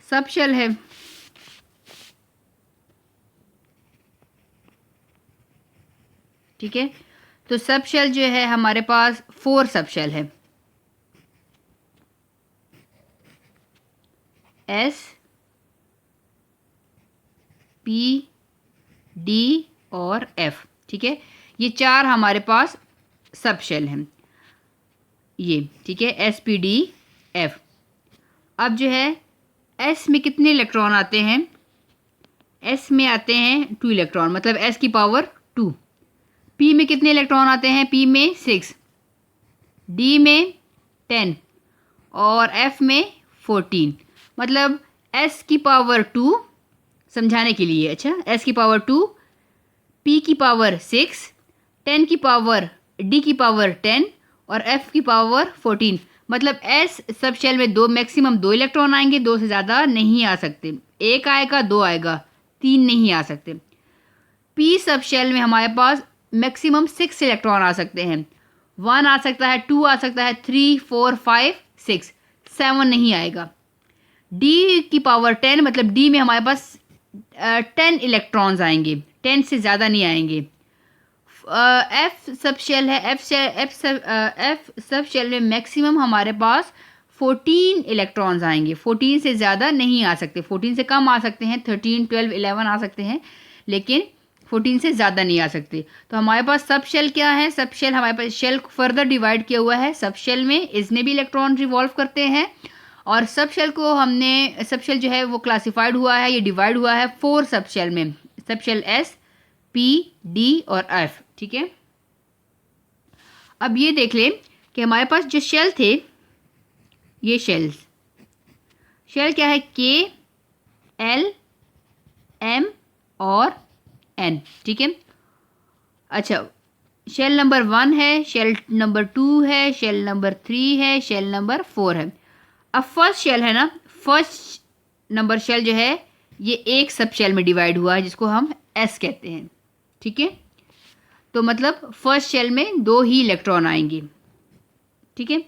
सब शेल है। ठीक है, तो सब शेल जो है हमारे पास 4 सब शेल है, एस, पी, डी और एफ। ठीक है, ये 4 हमारे पास सब शेल हैं ये। ठीक है, एस, पी, डी, एफ। अब जो है एस में कितने इलेक्ट्रॉन आते हैं? एस में आते हैं 2 इलेक्ट्रॉन, मतलब एस की पावर 2। पी में कितने इलेक्ट्रॉन आते हैं? पी में 6, डी में 10 और एफ में 14। मतलब एस की पावर 2, समझाने के लिए, अच्छा, एस की पावर 2, पी की पावर 6, 10 की पावर, डी की पावर 10 और एफ की पावर 14। मतलब एस सब शेल में मैक्सिमम 2 इलेक्ट्रॉन आएंगे, 2 से ज़्यादा नहीं आ सकते। 1 आएगा, 2 आएगा, 3 नहीं आ सकते। पी सब शेल में हमारे पास मैक्सिमम 6 इलेक्ट्रॉन आ सकते हैं। 1 आ सकता है, 2 आ सकता है, 3, 4, 5, 6, 7 नहीं आएगा। डी की पावर 10, मतलब डी में हमारे पास 10 इलेक्ट्रॉन्स आएंगे, 10 से ज़्यादा नहीं आएंगे। एफ सब शेल है, एफ सब शेल में मैक्सिमम हमारे पास 14 इलेक्ट्रॉन्स आएंगे, 14 से ज़्यादा नहीं आ सकते। 14 से कम आ सकते हैं, 13, 12, 11 आ सकते हैं, लेकिन 14 से ज़्यादा नहीं आ सकते। तो हमारे पास सब शेल क्या है? सब शेल हमारे पास शेल फर्दर डिवाइड किया हुआ है। सब शेल में इसमें भी इलेक्ट्रॉन रिवॉल्व करते हैं, और सब शेल को हमने, सब शेल जो है वो क्लासिफाइड हुआ है, ये डिवाइड हुआ है 4 सब शेल में। Sub shell S, P, D और एफ। ठीक है, अब ये देख लें कि हमारे पास जो शेल थे, ये शेल क्या है? के, एल, एम और एन। ठीक है, अच्छा, शेल नंबर 1 है, शेल नंबर 2 है, शेल नंबर 3 है, शेल नंबर 4 है। अब फर्स्ट शेल है ना, फर्स्ट नंबर शेल जो है ये एक सब शेल में डिवाइड हुआ है, जिसको हम एस कहते हैं। ठीक है, तो मतलब फर्स्ट शेल में 2 ही इलेक्ट्रॉन आएंगे। ठीक है,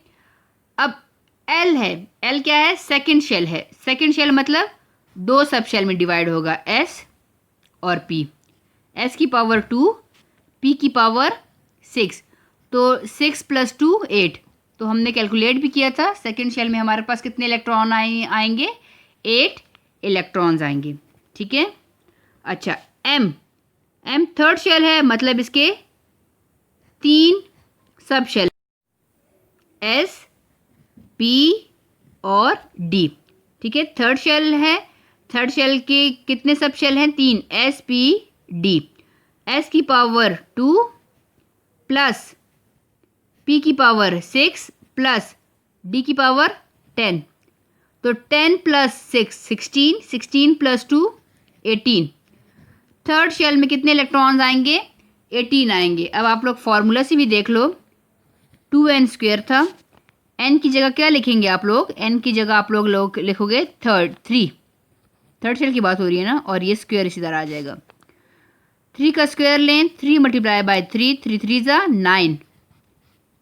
अब एल है, एल क्या है? सेकंड शेल है। सेकंड शेल मतलब 2 सब शेल में डिवाइड होगा, एस और पी। एस की पावर 2, पी की पावर 6, तो 6 + 2 8। तो हमने कैलकुलेट भी किया था, सेकंड शेल में हमारे पास कितने इलेक्ट्रॉन आएंगे? 8 इलेक्ट्रॉन्स आएंगे। ठीक है, अच्छा, एम थर्ड शेल है, मतलब इसके 3 सब शेल, एस, पी और डी। ठीक है, थर्ड शेल है। थर्ड शेल के कितने सब शेल हैं? 3, एस, पी, डी। एस की पावर 2 प्लस पी की पावर 6 प्लस डी की पावर 10, तो 10 + 6 16, 16 + 2 18। थर्ड शेल में कितने इलेक्ट्रॉन्स आएंगे? 18 आएंगे। अब आप लोग फार्मूला से भी देख लो, 2n² था, n की जगह क्या लिखेंगे आप लोग? n की जगह आप लोग लिखोगे 3। थर्ड शेल की बात हो रही है ना, और ये स्क्वायर इसी तरह आ जाएगा। 3 का स्क्वायर लें, 3 × 3, 3 3 ज़ा 9,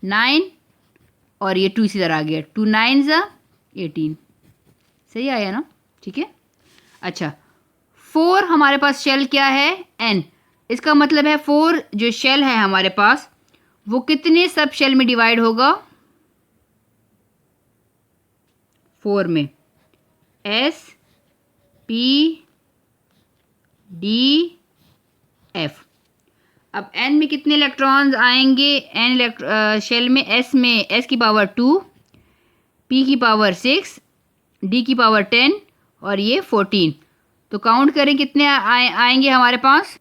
9 और ये 2 इसी तरह आ गया, 2 9 ज़ा 18। सही आया ना? ठीक है, अच्छा, 4 हमारे पास शेल क्या है? n। इसका मतलब है 4 जो शेल है हमारे पास, वो कितने सब शेल में डिवाइड होगा? 4 में, एस, पी, डी, एफ। अब n में कितने इलेक्ट्रॉन्स आएंगे? n शेल में, s में s की पावर 2, p की पावर 6, d की पावर 10 और ये 14। तो काउंट करें कितने आएंगे हमारे पास?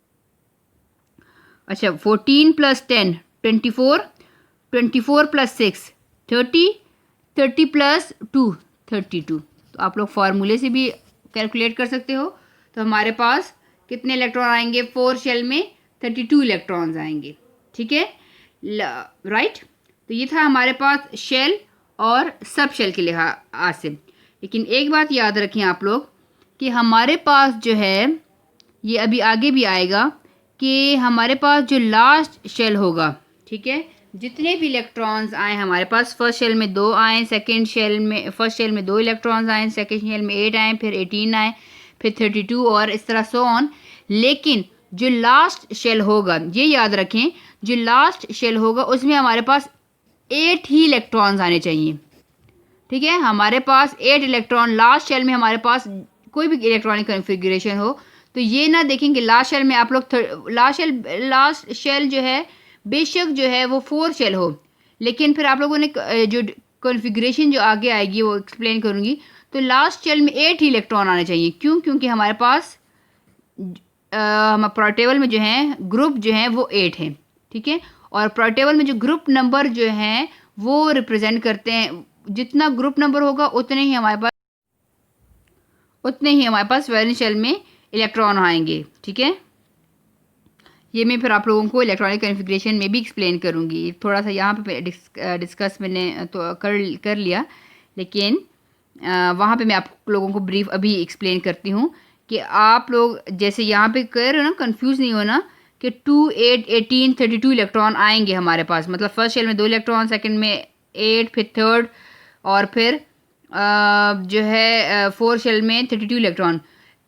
अच्छा, 14 + 10 24, 24 + 6 30, 30 + 2 32। तो आप लोग फार्मूले से भी कैलकुलेट कर सकते हो। तो हमारे पास कितने इलेक्ट्रॉन आएंगे? 4 शेल में 32 इलेक्ट्रॉन्स आएंगे। ठीक है, राइट। तो ये था हमारे पास शेल और सब शेल के लिहाज से। लेकिन एक बात याद रखें आप लोग कि हमारे पास जो है, ये अभी आगे भी आएगा, कि हमारे पास जो लास्ट शेल होगा, ठीक है, जितने भी इलेक्ट्रॉन्स आए हमारे पास, फर्स्ट शेल में 2 आए, सेकंड शेल में, फर्स्ट शेल में 2 इलेक्ट्रॉन्स आए, सेकंड शेल में 8 आए, फिर 18 आए, फिर 32 और इस तरह सो ऑन। लेकिन जो लास्ट शेल होगा, ये याद रखें, जो लास्ट शेल होगा उसमें हमारे पास 8 ही इलेक्ट्रॉन्स आने चाहिए। ठीक है, हमारे पास 8 इलेक्ट्रॉन लास्ट शेल में, हमारे पास कोई भी इलेक्ट्रॉनिक कन्फिग्रेशन हो तो ये ना देखें कि लास्ट शेल में आप लोग लास्ट शेल जो है बेशक जो है वो 4 शेल हो, लेकिन फिर आप लोगों ने जो कॉन्फ़िगरेशन जो आगे आएगी वो एक्सप्लेन करूँगी, तो लास्ट शेल में 8 ही इलेक्ट्रॉन आने चाहिए। क्यों? क्योंकि हमारे पास हमारे टेबल में जो है ग्रुप जो है वो 8 है। ठीक है, और टेबल में जो ग्रुप नंबर जो हैं वो रिप्रेजेंट करते हैं, जितना ग्रुप नंबर होगा उतने ही हमारे पास वैलेंस शेल में इलेक्ट्रॉन आएंगे। ठीक है, ये मैं फिर आप लोगों को इलेक्ट्रॉनिक कॉन्फ़िगरेशन में भी एक्सप्लेन करूँगी। थोड़ा सा यहाँ पे डिस्कस मैंने तो कर लिया, लेकिन वहाँ पे मैं आप लोगों को ब्रीफ अभी एक्सप्लेन करती हूँ कि आप लोग जैसे यहाँ पे कह रहे हो ना, कंफ्यूज नहीं होना कि 2, 8, 18, 32 इलेक्ट्रॉन आएंगे हमारे पास। मतलब फर्स्ट शेल में 2 इलेक्ट्रॉन, सेकंड में 8, फिर थर्ड और फिर जो है 4 शेल में 32 इलेक्ट्रॉन।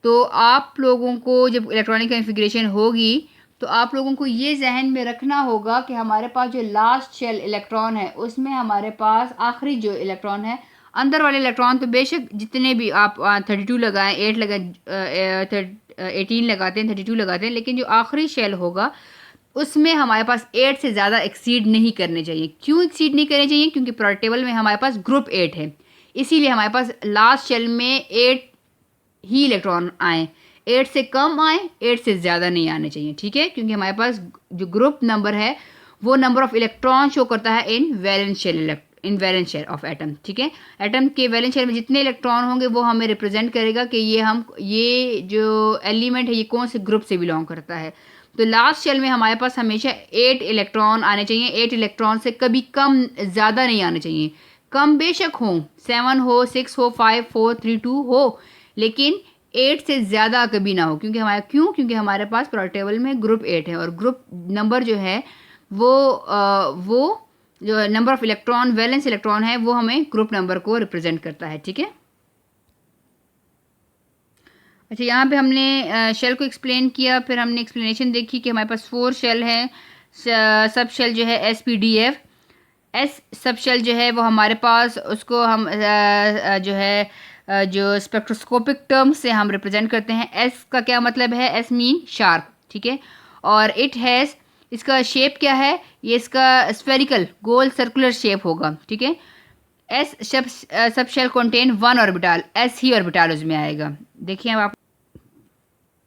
तो आप लोगों को जब इलेक्ट्रॉनिक कॉन्फ़िगरेशन होगी तो आप लोगों को ये जहन में रखना होगा कि हमारे पास जो लास्ट शेल इलेक्ट्रॉन है उसमें हमारे पास आखिरी जो इलेक्ट्रॉन है, अंदर वाले इलेक्ट्रॉन तो बेशक जितने भी आप 32 लगाएं, 8 लगाएं, 18 लगाते हैं, 32 लगाते हैं, लेकिन जो आखिरी शेल होगा उसमें हमारे पास 8 से ज़्यादा एक्सीड नहीं करने चाहिए। क्यों एक्सीड नहीं करने चाहिए? क्योंकि टेबल में हमारे पास ग्रुप 8 है, इसीलिए हमारे पास लास्ट शेल में 8 ही इलेक्ट्रॉन आए। 8 से कम आए, 8 से ज़्यादा नहीं आने चाहिए। ठीक है, क्योंकि हमारे पास जो ग्रुप नंबर है वो नंबर ऑफ इलेक्ट्रॉन शो करता है in valence shell of atom. ठीक है, एटम के वैलेंस शेल में जितने इलेक्ट्रॉन होंगे वो हमें रिप्रेजेंट करेगा कि ये जो एलिमेंट है ये कौन से ग्रुप से बिलोंग करता है। तो लास्ट शेल में हमारे पास हमेशा 8 इलेक्ट्रॉन आने चाहिए। 8 इलेक्ट्रॉन से कभी कम ज़्यादा नहीं आने चाहिए। कम बेशक हो, 7 हो, 6 हो, 5, 4, 3, 2 हो, लेकिन 8 से ज़्यादा कभी ना हो। क्योंकि हमारे पास टेबल में ग्रुप 8 है, और ग्रुप नंबर जो है वो जो number of electron, valence electron है, वो हमें ग्रुप नंबर को रिप्रेजेंट करता है। ठीक है, अच्छा, यहाँ पे हमने शेल को एक्सप्लेन किया, फिर हमने एक्सप्लेनेशन देखी कि हमारे पास 4 शेल है। सब शेल जो है SPDF, एस सब शेल जो है वो हमारे पास, उसको हम जो है जो स्पेक्ट्रोस्कोपिक टर्म से हम रिप्रेजेंट करते हैं। एस का क्या मतलब है? S mean sharp. ठीक है, और इट हैज़, इसका शेप क्या है? ये इसका स्फेरिकल गोल सर्कुलर शेप होगा। ठीक है, एस सब शेल कंटेन 1 ऑर्बिटल, एस ही ऑर्बिटल उसमें आएगा। देखिए अब आप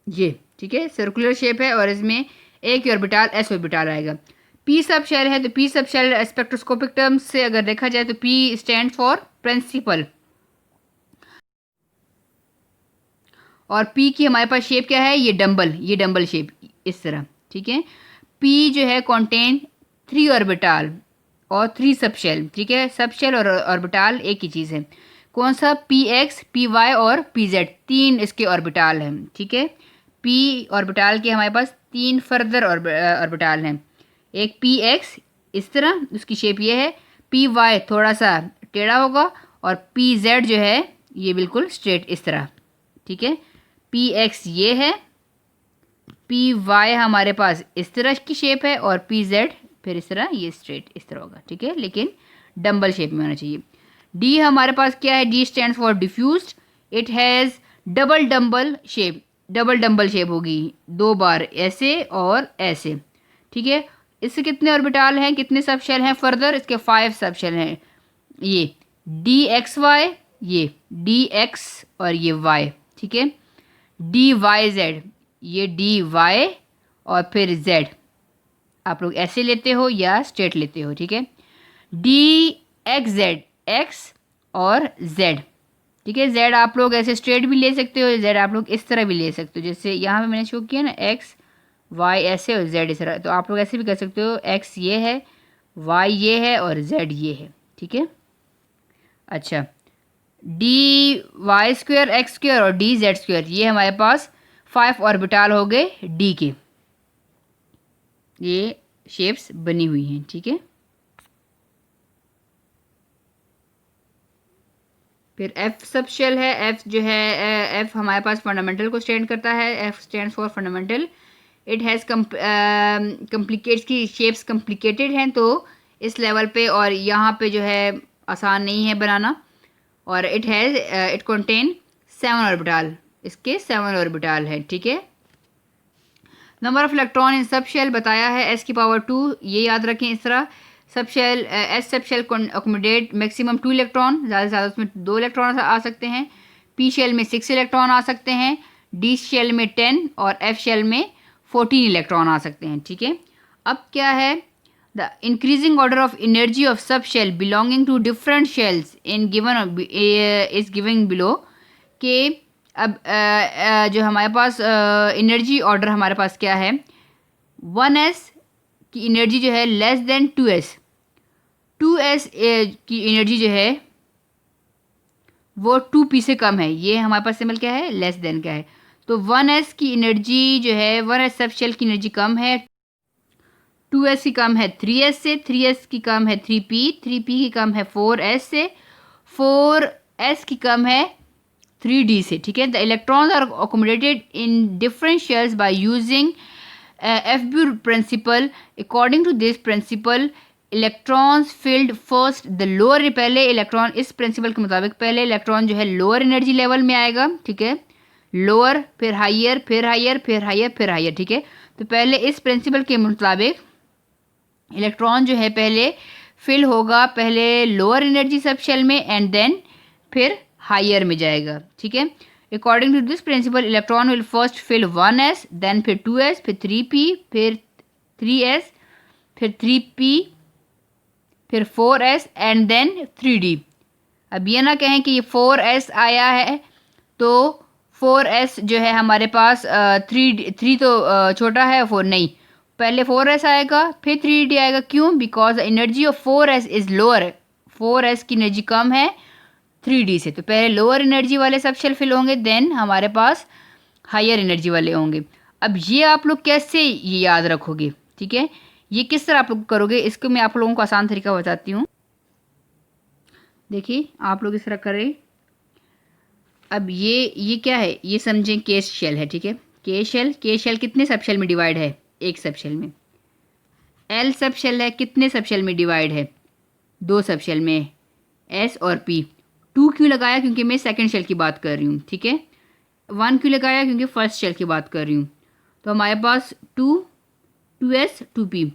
ये, ठीक है, सर्कुलर शेप है और इसमें एक ही ऑर्बिटल, एस ऑर्बिटल आएगा। पी सब शेल है, तो पी सब शेल स्पेक्ट्रोस्कोपिक टर्म्स से अगर देखा जाए तो पी स्टैंड फॉर प्रिंसिपल, और पी की हमारे पास शेप क्या है? ये डंबल शेप इस तरह। ठीक है, पी जो है कंटेन 3 ऑर्बिटल और 3 सब शेल। ठीक है, सब शेल और ऑर्बिटल एक ही चीज़ है। कौन सा? PX, PY और PZ, 3 इसके ऑर्बिटल हैं। ठीक है, पी ऑर्बिटल के हमारे पास 3 फर्दर ऑर्बिटल हैं। एक PX इस तरह, उसकी शेप ये है। PY थोड़ा सा टेढ़ा होगा, और PZ जो है ये बिल्कुल स्ट्रेट इस तरह। ठीक है, PX ये है, PY हमारे पास इस तरह की शेप है, और PZ फिर इस तरह, ये स्ट्रेट इस तरह होगा। ठीक है, लेकिन डंबल शेप में होना चाहिए। D हमारे पास क्या है? D stand for diffused. It has double dumbbell shape होगी, 2 बार ऐसे और ऐसे। ठीक है, इससे कितने ऑर्बिटल हैं, कितने सब शेल हैं फर्दर? इसके 5 सब शेल हैं। ये DXY, ये DX और ये Y। ठीक है, DYZ, ये DY और फिर Z, आप लोग ऐसे लेते हो या स्ट्रेट लेते हो। ठीक है, DXZ, X और Z। ठीक है, Z आप लोग ऐसे स्ट्रेट भी ले सकते हो, Z आप लोग इस तरह भी ले सकते हो, जैसे यहाँ पे मैंने शो किया ना, X Y ऐसे और Z इस तरह, तो आप लोग ऐसे भी कर सकते हो। X ये है, Y ये है और Z ये है। ठीक है, अच्छा, DY² X² और DZ², ये हमारे पास 5 ऑर्बिटल हो गए D के। ये शेप्स बनी हुई हैं। ठीक है, फिर एफ सब शेल है। एफ जो है एफ हमारे पास फंडामेंटल को स्टैंड करता है। F stand for fundamental. It has complicates की शेप्स कम्प्लिकेटेड हैं तो इस लेवल पे, और यहाँ पे जो है आसान नहीं है बनाना। और इट कंटेन 7 ऑर्बिटल, इसके 7 ऑर्बिटल है, ठीक है। नंबर ऑफ इलेक्ट्रॉन इन सब शेल बताया है s की पावर 2, ये याद रखें इस तरह। सब शेल एस सब शेल अकोमोडेट मैक्सिमम 2 इलेक्ट्रॉन, ज़्यादा से ज़्यादा उसमें 2 इलेक्ट्रॉन आ सकते हैं। पी शेल में 6 इलेक्ट्रॉन आ सकते हैं। डी शेल में 10 और एफ शेल में 14 इलेक्ट्रॉन आ सकते हैं, ठीक है। अब क्या है, the increasing order of energy of sub shell belonging to different shells in given is giving below के। अब जो हमारे पास एनर्जी ऑर्डर हमारे पास क्या है, 1s की एनर्जी जो है लेस देन 2s, 2s की एनर्जी जो है वो 2p से कम है। ये हमारे पास सिंबल क्या है, लेस देन का है। तो 1s की एनर्जी जो है 1s सब शेल की एनर्जी कम है 2s की कम है 3s से, 3s की कम है 3p, 3p की कम है 4s से, 4s की कम है 3d से, ठीक है। The electrons are accommodated in different shells by using FB principle. According to this principle electrons filled first the lower, पहले इलेक्ट्रॉन, इस प्रिंसिपल के मुताबिक पहले इलेक्ट्रॉन जो है लोअर एनर्जी लेवल में आएगा, ठीक है। लोअर, फिर हाइयर, फिर हाइयर, फिर हाइयर, फिर हाइयर, ठीक है। तो पहले इस प्रिंसिपल के मुताबिक इलेक्ट्रॉन जो है पहले फिल होगा पहले लोअर एनर्जी सब शेल में एंड देन फिर हाइयर में जाएगा, ठीक है। According to this principle electron will first fill 1s, then फिर 2s, फिर 3p, फिर 3s, फिर 3p, फिर 4s एंड देन 3d। अब ये ना कहें कि ये 4s आया है तो 4s जो है हमारे पास 3 तो छोटा है, 4 नहीं, पहले 4s आएगा फिर 3d आएगा। क्यों? Because the energy of 4s is lower, 4s की एनर्जी कम है 3d से। तो पहले लोअर एनर्जी वाले सब शेल फिल होंगे, देन हमारे पास हायर एनर्जी वाले होंगे। अब ये आप लोग कैसे ये याद रखोगे, ठीक है, ये किस तरह आप लोग करोगे, इसको मैं आप लोगों को आसान तरीका बताती हूँ। देखिए आप लोग इस तरह करें। अब ये क्या है, ये समझें केस शेल है, ठीक है। के शेल कितने सब शेल में डिवाइड है, एक सब शेल में। एल सब शेल है, कितने सब शेल में डिवाइड है, 2 सब शेल में, एस और पी। 2 क्यों लगाया, क्योंकि मैं सेकंड शेल की बात कर रही हूँ, ठीक है। 1 क्यों लगाया, क्योंकि फर्स्ट शेल की बात कर रही हूँ। तो हमारे पास 2s 2p,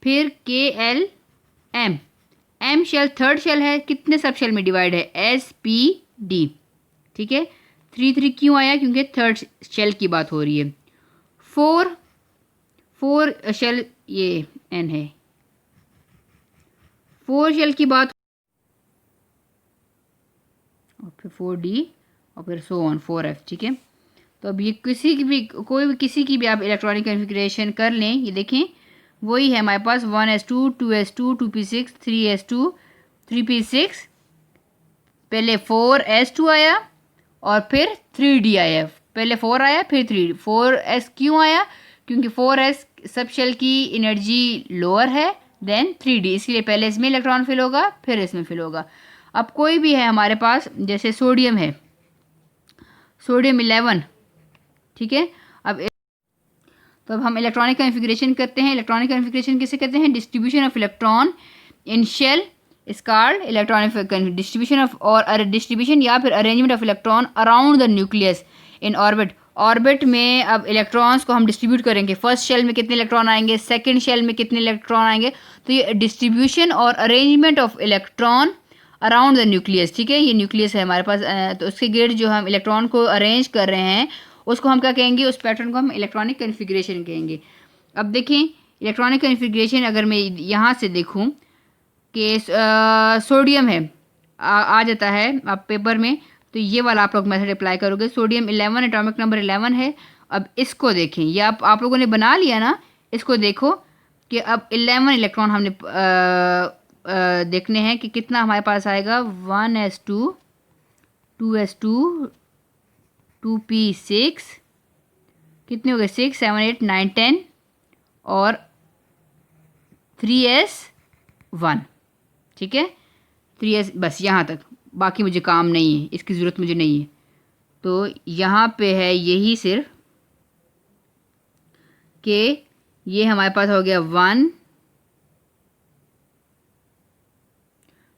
फिर के L M shell third shell है, कितने सब शेल में डिवाइड है, एस पी डी, ठीक है। 3 क्यों आया, क्योंकि थर्ड शेल की बात हो रही है। 4 शेल, ये एन है, 4 शेल की बात, और फिर 4d और फिर सो ऑन 4f, ठीक है। तो अब ये किसी की भी आप इलेक्ट्रॉनिक कॉन्फ़िगरेशन कर लें, ये देखें वही है हमारे पास 1s2 2s2 2p6 3s2 3p6, पहले 4s2 आया और फिर 3d आया, पहले 4 आया फिर 3d। 4s क्यों आया, क्योंकि 4s सब शेल की एनर्जी लोअर है देन 3d, इसलिए पहले इसमें इलेक्ट्रॉन फिल होगा फिर इसमें फिल होगा। अब कोई भी है हमारे पास, जैसे सोडियम है, सोडियम 11, ठीक है। अब हम इलेक्ट्रॉनिक कॉन्फ़िगरेशन करते हैं। इलेक्ट्रॉनिक कॉन्फ़िगरेशन किसे कहते हैं, distribution of electron in shell is called electronic distribution of, और डिस्ट्रीब्यूशन या फिर arrangement of electron around the nucleus in orbit. Orbit में अब इलेक्ट्रॉन्स को हम डिस्ट्रीब्यूट करेंगे, फर्स्ट शेल में कितने इलेक्ट्रॉन आएंगे, सेकेंड शेल में कितने इलेक्ट्रॉन आएंगे। तो ये डिस्ट्रीब्यूशन और arrangement of electron around the nucleus, ठीक है। ये न्यूक्लियस है हमारे पास, तो उसके गिर्द जो हम इलेक्ट्रॉन को अरेंज कर रहे हैं उसको हम क्या कहेंगे, उस पैटर्न को हम इलेक्ट्रॉनिक कॉन्फ़िगरेशन कहेंगे। अब देखें इलेक्ट्रॉनिक कॉन्फ़िगरेशन, अगर मैं यहाँ से देखूँ कि सोडियम है, आ जाता है आप पेपर में, तो ये वाला आप लोग मेथड अप्लाई करोगे। सोडियम 11 एटॉमिक नंबर 11 है। अब इसको देखें, ये आप लोगों ने बना लिया ना, इसको देखो कि अब 11 इलेक्ट्रॉन हमने देखने हैं कि कितना हमारे पास आएगा, 1s2 2s2 2p6, कितने हो गए, 6 7 8 9 10 और 3s1, ठीक है। 3s, बस यहाँ तक बाकी मुझे काम नहीं है, इसकी ज़रूरत मुझे नहीं है। तो यहाँ पे है यही सिर्फ कि ये हमारे पास हो गया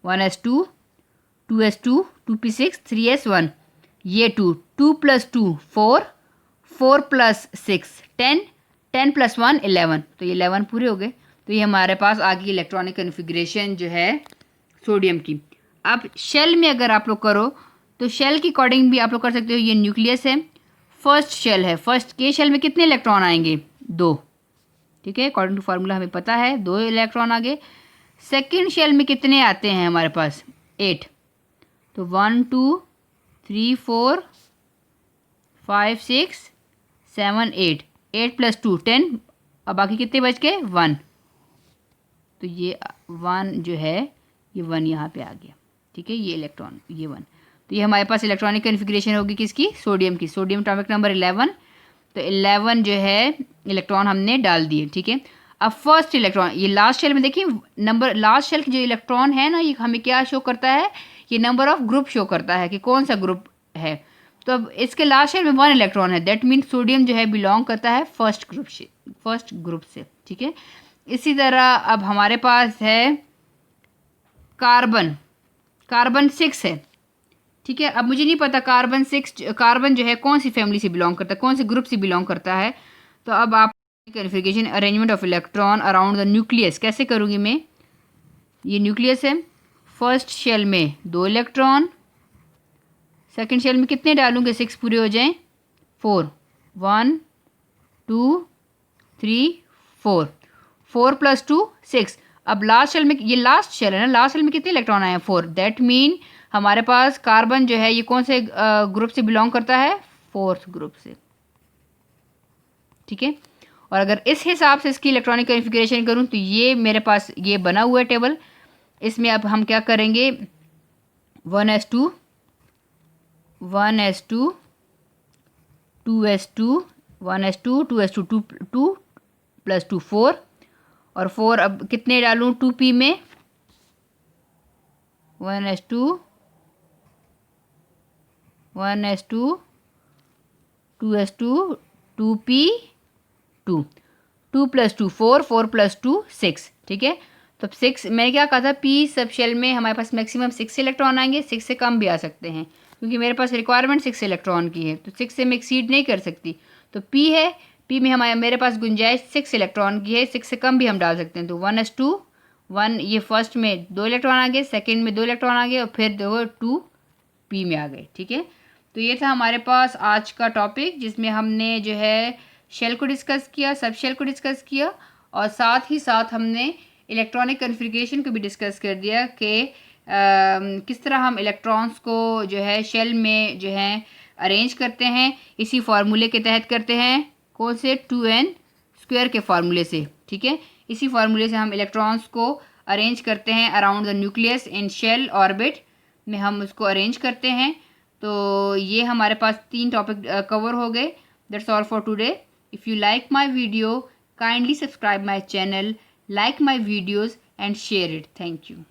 1s2 2s2 2p6 3s1, ये 2 + 2 4 4 + 6 10 10 + 1 11, तो ये 11 पूरे हो गए। तो ये हमारे पास आ गई इलेक्ट्रॉनिक कन्फिग्रेशन जो है सोडियम की। अब शेल में अगर आप लोग करो तो शेल की अकॉर्डिंग भी आप लोग कर सकते हो। ये न्यूक्लियस है, फर्स्ट शेल है, फर्स्ट के शेल में कितने इलेक्ट्रॉन आएंगे? 2, ठीक है, अकॉर्डिंग टू फार्मूला हमें पता है 2 इलेक्ट्रॉन आगे। सेकेंड शेल में कितने आते हैं हमारे पास? 8, तो 1 2 3 4 5 6 7 8, 8 + 2 10, अब बाकी कितने बच गए? 1, तो ये 1 जो है ये 1 यहाँ पे आ गया, ठीक है, ये इलेक्ट्रॉन ये 1। तो ये हमारे पास इलेक्ट्रॉनिक कन्फिग्रेशन होगी किसकी? सोडियम की। सोडियम एटॉमिक नंबर 11, तो 11 जो है इलेक्ट्रॉन हमने डाल दिए, ठीक है। अब फर्स्ट इलेक्ट्रॉन, ये लास्ट शेल में देखिए नंबर, लास्ट शेल की जो इलेक्ट्रॉन है ना, ये हमें क्या शो करता है? ये नंबर ऑफ ग्रुप शो करता है कि कौन सा ग्रुप है। तो अब इसके लास्ट शेल में 1 इलेक्ट्रॉन है, दैट मीन्स सोडियम जो है बिलोंग करता है फर्स्ट ग्रुप से, ठीक है। इसी तरह अब हमारे पास है कार्बन, कार्बन 6 है, ठीक है। अब मुझे नहीं पता कार्बन जो है कौन सी फैमिली से बिलोंग करता है, कौन से ग्रुप से बिलोंग करता है। तो अब आप configuration arrangement of electron around the nucleus कैसे करूँगी मैं? ये न्यूक्लियस है, फर्स्ट शेल में 2 इलेक्ट्रॉन, सेकेंड शेल में कितने डालूंगे? 6 पूरे हो जाएं, 4 1 2 3 4 4 + 2 6। अब लास्ट शेल में, ये लास्ट शेल है ना, लास्ट शेल में कितने इलेक्ट्रॉन आए हैं? 4, दैट मीन हमारे पास कार्बन जो है ये कौन से ग्रुप से बिलोंग करता है? 4th ग्रुप से, ठीक है। और अगर इस हिसाब से इसकी इलेक्ट्रॉनिक कन्फिग्रेशन करूं तो ये मेरे पास ये बना हुआ है टेबल। इसमें अब हम क्या करेंगे? 1s2 1s2 2s2 1s2 2s2 2 + 2 4, और 4 अब कितने डालूं 2p में? 1s2 2s2 2p 2 2 + 2 4 4 + 2 6, ठीक है। तो 6 मैंने क्या कहा था? p सब शेल में हमारे पास मैक्सिमम 6 इलेक्ट्रॉन आएंगे, 6 से कम भी आ सकते हैं क्योंकि मेरे पास रिक्वायरमेंट 6 इलेक्ट्रॉन की है, तो 6 से मैं एक्सीड नहीं कर सकती। तो p है, p में मेरे पास गुंजाइश 6 इलेक्ट्रॉन की है, 6 से कम भी हम डाल सकते हैं। तो 1s2 1, ये फर्स्ट में 2 इलेक्ट्रॉन आ गए, सेकेंड में 2 इलेक्ट्रॉन आ गए, और फिर 2 p में आ गए, ठीक है। तो ये था हमारे पास आज का टॉपिक जिसमें हमने जो है शेल को डिस्कस किया, सब शेल को डिस्कस किया, और साथ ही साथ हमने इलेक्ट्रॉनिक कन्फिग्रेशन को भी डिस्कस कर दिया कि किस तरह हम इलेक्ट्रॉन्स को जो है शेल में जो है अरेंज करते हैं। इसी फार्मूले के तहत करते हैं, कौन से? 2n² के फार्मूले से, ठीक है। इसी फार्मूले से हम इलेक्ट्रॉन्स को अरेंज करते हैं around the nucleus in shell orbit में, हम उसको अरेंज करते हैं। तो ये हमारे पास 3 टॉपिक कवर हो गए। That's all for today. If you like my video, kindly subscribe my channel, like my videos and share it. Thank you.